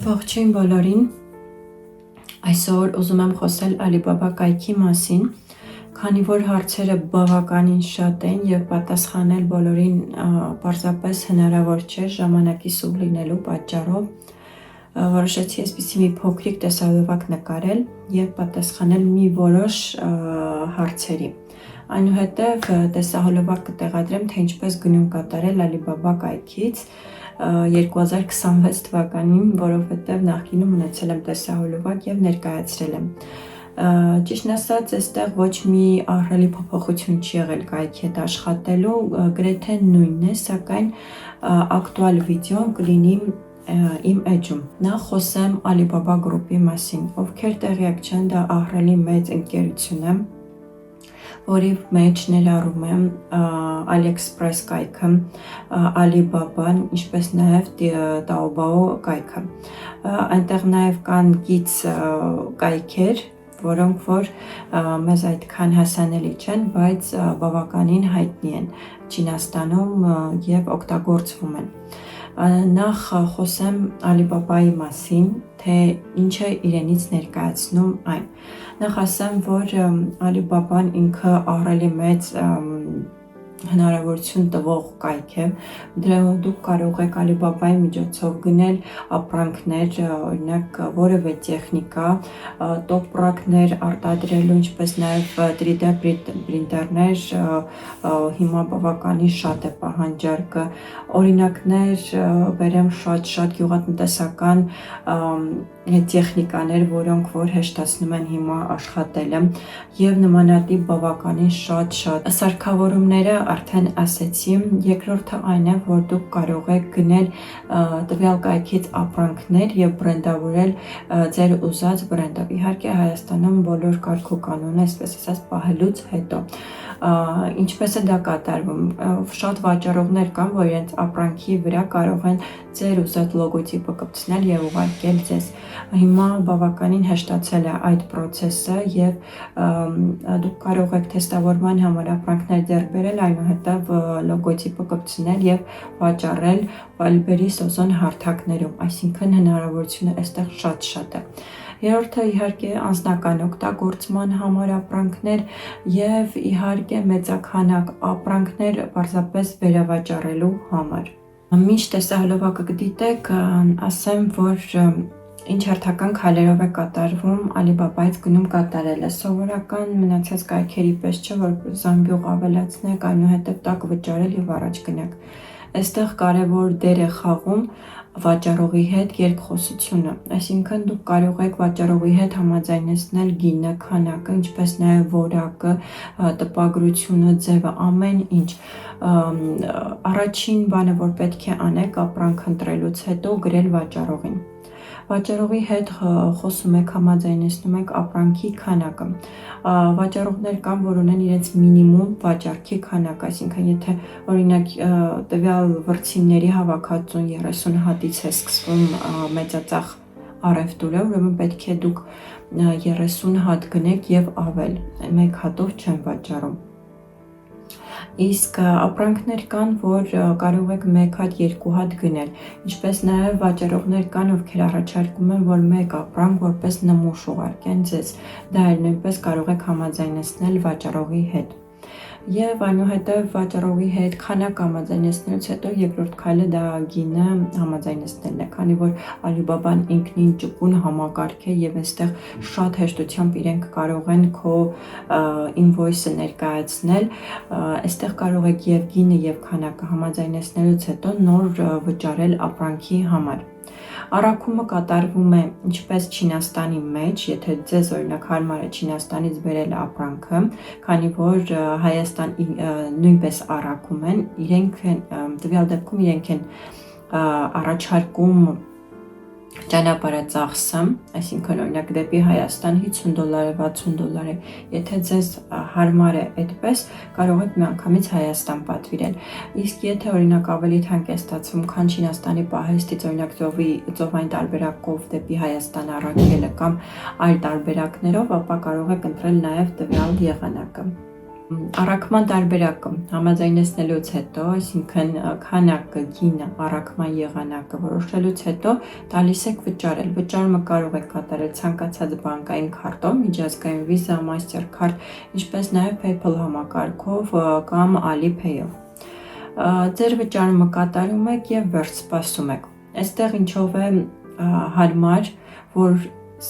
Ողջույն բոլորին, այսօր ուզում եմ խոսել Alibaba կայքի մասին, քանի որ հարցերը բավականին շատ են և պատասխանել բոլորին պարզապես հնարավոր չէ ժամանակի սուղ լինելու պատճառով, որոշեցի այսպիսի մի փոքրիկ տեսահոլովակ նկարել և պատասխանել մի որոշ հարցերի։ Այնուհետև տեսահոլովակ կտեղադրեմ, թե ինչպես գնում կատարել Alibaba կայքից 2026 թվականին, որովհետև նախկինում ունեցել եմ տեսահոլովակ և ներկայացրել եմ։ Ճիշտն ասած, այստեղ ոչ մի ահռելի փոփոխություն չի եղել կայքի հետ աշխատելու, գրեթե նույնն է, սակայն ակտուալ վիդեոն կլինի իմ էջում։ Նախ խոսեմ Alibaba Group-ի մասին, ովքեր տեղյակ չեն, դա ահռելի մեծ ընկերություն է, որի մեջ ներառում եմ AliExpress կայքը, Alibaba-ն, ինչպես նաև Taobao կայքը։ Այնտեղ նաև կան գիծ կայքեր, որոնք որ մեզ այդքան հասանելի չեն, բայց բավականին հայտնի են Չինաստանում և օգտագործվում են։ Նախ խոսեմ Alibaba-ի մասին, թե ինչ է իրենից ներկայացնում այն։ Նախ ասեմ, որ Alibaba-ն ինքը ահռելի մեծ հնարավորություն տվող կայք է, դուք կարող եք Alibaba-ի միջոցով գնել ապրանքներ, օրինակ որևէ տեխնիկա, տոպրակներ արտադրելու, ինչպես նաև 3D պրինտերներ, հիմա բավականին շատ է պահանջարկը, օրինակներ բերեմ շատ գյուղատնտեսական տեխնիկաներ, որոնք որ հեշտացնում են հիմա աշխատելը և նմանատիպ բավականին շատ սարքավորումները արդեն ասեցի։ Երկրորդը այն է, որ դուք կարող եք գնել տվյալ կայքից ապրանքներ և բրենդավորել ձեր ուզած բրենդով։ Իհարկե Հայաստանում բոլոր կարգ ու կանոնը, այսպես ասած, պահելուց հետո։ Ինչպես է դա կատարվում։ Շատ վաճառողներ կան, որ իրենց ապրանքի վրա կարող են ձեր ուզած լոգոտիպը կպցնել և ուղարկել ձեզ։ Հիմա բավականին հեշտացել է այդ process-ը և դուք կարող եք թեստավորման համար ապրանքներ ձեռք բերել, այնուհետև լոգոտիպը կպցնել և վաճառել Viber-ի սոզոն հարթակներում, այսինքն հնարավորությունը այստեղ շատ է։ Երրորդը իհարկե անձնական օգտագործման համար ապրանքներ և իհարկե մեծաքանակ ապրանքներ պարզապես վերավաճառելու համար։ Մինչ տեսահոլովակը կդիտեք, ասեմ, որ ինչ հերթական քայլերով է կատարվում Alibaba-ից գնում կատարելը։ Սովորական մնացած կայքերի պես չէ, որ զամբյուղ ավելացնեք, այնուհետև տակ վճարել և առաջ գնաք։ Այստեղ կարևոր դեր է խաղում վաճառողի հետ երկխոսությունը, այսինքն դուք կարող եք վաճառողի հետ համաձայնեցնել գինը, քանակը, ինչպես նաև որակը, տպագրությունը, ձևը, ամեն ինչ։ Առաջին բանը, որ պետք է անեք ապրանք ընտրելուց հետո, գրել վաճառողին։ Վաճառողի հետ խոսում եք, համաձայնեցնում եք ապրանքի քանակը։ Վաճառողներ կան, որ ունեն իրենց մինիմում վաճառքի քանակ, այսինքն եթե օրինակ տվյալ վրձինների հավաքածուն 30 հատից է սկսվում մեծածախ առևտուրը, ուրեմն պետք է դուք 30 հատ գնեք և ավել, մեկ հատով չեն վաճառում։ Իսկ ապրանքներ կան, որ կարող եք մեկ հատ, երկու հատ գնել, ինչպես նաև վաճառողներ կան, ովքեր առաջարկում են, որ մեկ ապրանք որպես նմուշ ուղարկեն ձեզ, դա էլ նույնպես կարող եք համաձայնեցնել վաճառողի հետ։ Եվ այնուհետև վաճառողի հետ քանակ համաձայնեցնելուց հետո երկրորդ քայլը դա գինը համաձայնեցնելն է, քանի որ Alibaba-ն ինքնին ճկուն համակարգ է և այստեղ շատ հեշտությամբ իրենք կարող են քո invoice-ը ներկայացնել, այստեղ կարող եք և գինը և քանակը համաձայնեցնելուց հետո նոր վճարել ապրանքի համար։ Առաքումը կատարվում է ինչպես Չինաստանի մեջ, եթե ձեզ օրինակ հարմար է Չինաստանից բերել ապրանքը, քանի որ Հայաստան նույնպես առաքում են, տվյալ դեպքում իրենք են առաջարկում ճանապարհածախսը, այսինքն օրինակ դեպի Հայաստան $50 է, $60 է, եթե ձեզ հարմար է այդպես, կարող եք միանգամից Հայաստան պատվիրել։ Իսկ եթե օրինակ ավելի թանկ է ստացվում, քան Չինաստանի պահեստից, օրինակ ծովային տարբերակով դեպի Հայաստան առաքելը կամ այլ տարբերակներով, ապա կարող եք ընտրել նաև տվյալ եղանակը։ Առաքման տարբերակը համաձայնեցնելուց հետո, այսինքն քանակը, գինը, առաքման եղանակը որոշելուց հետո տալիս եք վճարել։ Վճարումը կարող եք կատարել ցանկացած բանկային քարտով, միջազգային Visa, Mastercard, ինչպես նաև PayPal համակարգով կամ Alipay-ով։ Ձեր վճարումը կատարում եք եւ վերջ սպասում եք։ Այստեղ ինչով է հարմար, որ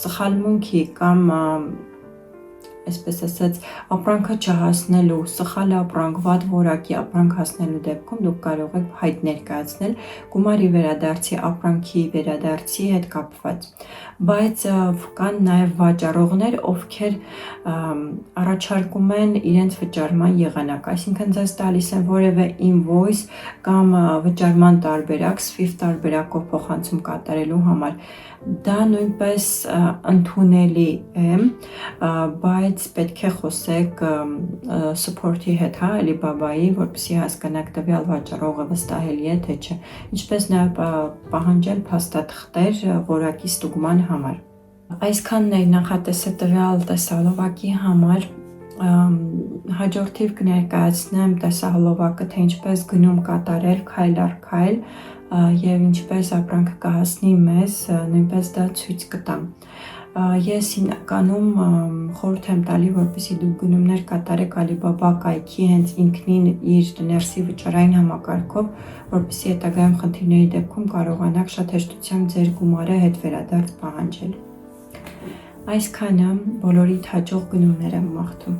սխալմունքի կամ այսպես ասած, ապրանքը չհասնելու, սխալ ապրանք, վատ որակի ապրանք հասնելու դեպքում դուք կարող եք հայտ ներկայացնել գումարի վերադարձի, ապրանքի վերադարձի հետ կապված։ Բայց կան նաև վաճառողներ, ովքեր առաջարկում են իրենց վճարման եղանակ, այսինքն ձեզ տալիս են որևէ invoice կամ վճարման տարբերակ, SWIFT տարբերակով փոխանցում կատարելու համար։ Դա նույնպես ընդունելի է, բայց պետք է խոսեք support-ի հետ, Alibaba-ի, որպեսզի հասկանաք տվյալ վաճառողը վստահելի է թե չէ, ինչպես նաև պահանջել փաստաթղթեր որակի ստուգման համար։ Այսքանն է նախատեսը տվյալ տեսահոլովակի համար։ Հաջորդիվ կներկայացնեմ տեսահոլովակը, թե ինչպես գնում կատարել քայլ առ քայլ եւ ինչպես ապրանքը կհասնի մեզ, նույնպես դա ցույց կտամ։ Ես հիմնականում խորհուրդ եմ տալի, որպեսզի դուք գնումներ կատարեք Alibaba կայքի հենց ինքնին իր ներսի վճարային համակարգով, որպեսզի հետագայում խնդիրների դեպքում կարողանաք շատ հեշտությամբ ձեր գումարը հետ վերադարձ պահանջել։ Այսքանը, բոլորիդ հաջող գնումներ եմ մաղթում։